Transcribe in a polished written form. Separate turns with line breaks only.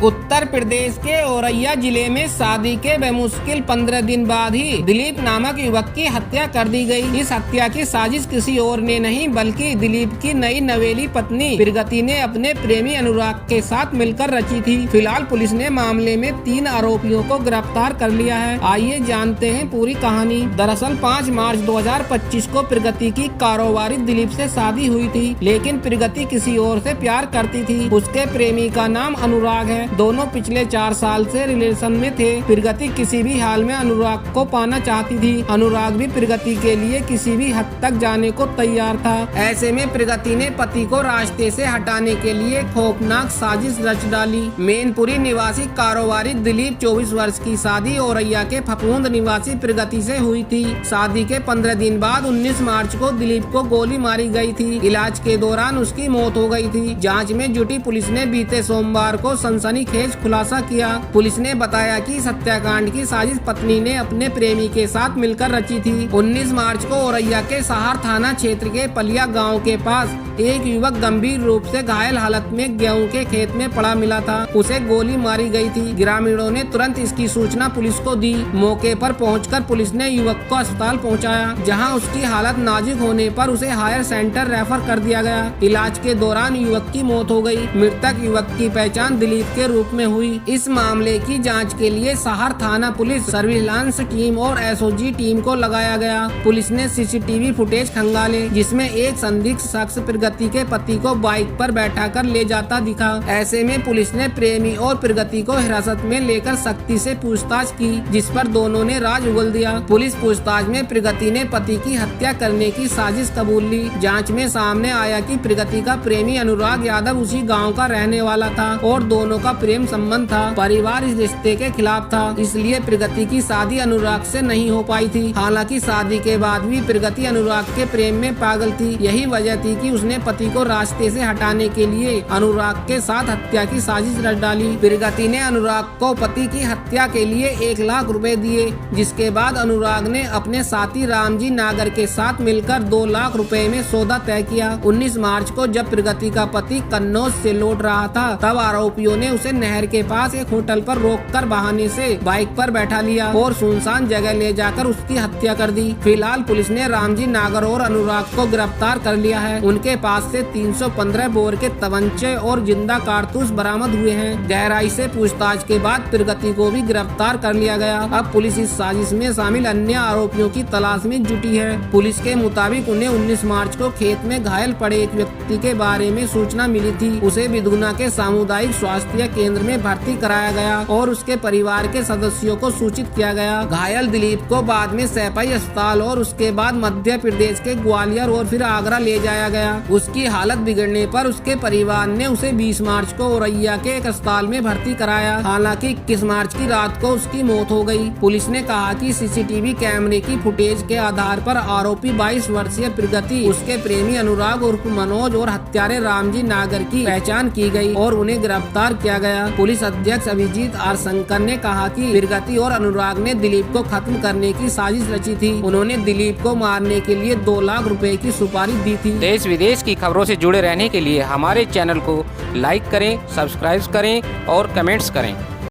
उत्तर प्रदेश के औरैया जिले में शादी के बेमुश्किल 15 दिन बाद ही दिलीप नामक युवक की हत्या कर दी गई। इस हत्या की साजिश किसी और ने नहीं बल्कि दिलीप की नई नवेली पत्नी प्रगति ने अपने प्रेमी अनुराग के साथ मिलकर रची थी। फिलहाल पुलिस ने मामले में 3 आरोपियों को गिरफ्तार कर लिया है। आइए जानते हैं पूरी कहानी। दरअसल 5 मार्च 2025 को प्रगति की कारोबारी दिलीप से शादी हुई थी, लेकिन प्रगति किसी और से प्यार करती थी। उसके प्रेमी का नाम अनुराग है। दोनों पिछले 4 साल से रिलेशन में थे। प्रगति किसी भी हाल में अनुराग को पाना चाहती थी। अनुराग भी प्रगति के लिए किसी भी हद तक जाने को तैयार था। ऐसे में प्रगति ने पति को रास्ते से हटाने के लिए खौफनाक साजिश रच डाली। मैनपुरी निवासी कारोबारी दिलीप 24 वर्ष की शादी औरैया के फफूंद निवासी प्रगति से हुई थी। शादी के 15 दिन बाद 19 मार्च को दिलीप को गोली मारी गई थी। इलाज के दौरान उसकी मौत हो गई थी। जांच में जुटी पुलिस ने बीते सोमवार को सनसनीखेज खुलासा किया। पुलिस ने बताया कि इस हत्याकांड की साजिश पत्नी ने अपने प्रेमी के साथ मिलकर रची थी। 19 मार्च को औरैया के सहार थाना क्षेत्र के पलिया गांव के पास एक युवक गंभीर रूप से घायल हालत में गेहूं के खेत में पड़ा मिला था। उसे गोली मारी गई थी। ग्रामीणों ने तुरंत इसकी सूचना पुलिस को दी। मौके पर पहुंचकर पुलिस ने युवक को अस्पताल पहुंचाया, जहां उसकी हालत नाजुक होने पर उसे हायर सेंटर रेफर कर दिया गया। इलाज के दौरान युवक की मौत हो गई। मृतक युवक की पहचान दिलीप के रूप में हुई। इस मामले की जांच के लिए सहार थाना पुलिस सर्विलांस टीम और एसओजी टीम को लगाया गया। पुलिस ने सीसीटीवी फुटेज खंगाले, जिसमें एक संदिग्ध शख्स प्रगति के पति को बाइक पर बैठाकर ले जाता दिखा। ऐसे में पुलिस ने प्रेमी और प्रगति को हिरासत में लेकर सख्ती से पूछताछ की, जिस पर दोनों ने राज उगल दिया। पुलिस पूछताछ में प्रगति ने पति की हत्या करने की साजिश कबूल ली। जांच में सामने आया कि प्रगति का प्रेमी अनुराग यादव उसी गांव का रहने वाला था और दोनों का प्रेम संबंध था। परिवार इस रिश्ते के खिलाफ था, इसलिए प्रगति की शादी अनुराग से नहीं हो पाई थी। हालांकि शादी के बाद भी प्रगति अनुराग के प्रेम में पागल थी। यही वजह थी कि उसने पति को रास्ते से हटाने के लिए अनुराग के साथ हत्या की साजिश रच डाली। प्रगति ने अनुराग को पति की हत्या के लिए 1 लाख रुपए दिए, जिसके बाद अनुराग ने अपने साथी रामजी नागर के साथ मिलकर 2 लाख रुपए में सौदा तय किया। 19 मार्च को जब प्रगति का पति कन्नौज से लौट रहा था, तब आरोपियों ने उसे नहर के पास एक होटल पर रोककर बहाने से बाइक पर बैठा लिया और सुनसान जगह ले जाकर उसकी हत्या कर दी। फिलहाल पुलिस ने रामजी नागर और अनुराग को गिरफ्तार कर लिया है। उनके पास से 315 बोर के तमंचे और जिंदा कारतूस बरामद हुए हैं। गहराई से पूछताछ के बाद प्रगति को भी गिरफ्तार कर लिया गया। अब पुलिस इस साजिश में शामिल अन्य आरोपियों की तलाश में जुटी है। पुलिस के मुताबिक उन्हें 19 मार्च को खेत में घायल पड़े एक व्यक्ति के बारे में सूचना मिली थी। उसे बिधुना के सामुदायिक स्वास्थ्य केंद्र में भर्ती कराया गया और उसके परिवार के सदस्यों को सूचित किया गया। घायल दिलीप को बाद में सैपाई अस्पताल और उसके बाद मध्य प्रदेश के ग्वालियर और फिर आगरा ले जाया गया। उसकी हालत बिगड़ने पर उसके परिवार ने उसे 20 मार्च को औरैया के एक अस्पताल में भर्ती कराया। हालांकि 21 मार्च की रात को उसकी मौत हो गई। पुलिस ने कहा कि सीसीटीवी कैमरे की फुटेज के आधार पर आरोपी 22 वर्षीय प्रगति, उसके प्रेमी अनुराग उर्फ मनोज और हत्यारे रामजी नागर की पहचान की गई और उन्हें गिरफ्तार किया गया। पुलिस अध्यक्ष अभिजीत आर शंकर ने कहा कि प्रगति और अनुराग ने दिलीप को खत्म करने की साजिश रची थी। उन्होंने दिलीप को मारने के लिए 2 लाख रुपए की सुपारी दी थी।
देश विदेश की खबरों से जुड़े रहने के लिए हमारे चैनल को लाइक करें, सब्सक्राइब करें और कमेंट्स करें।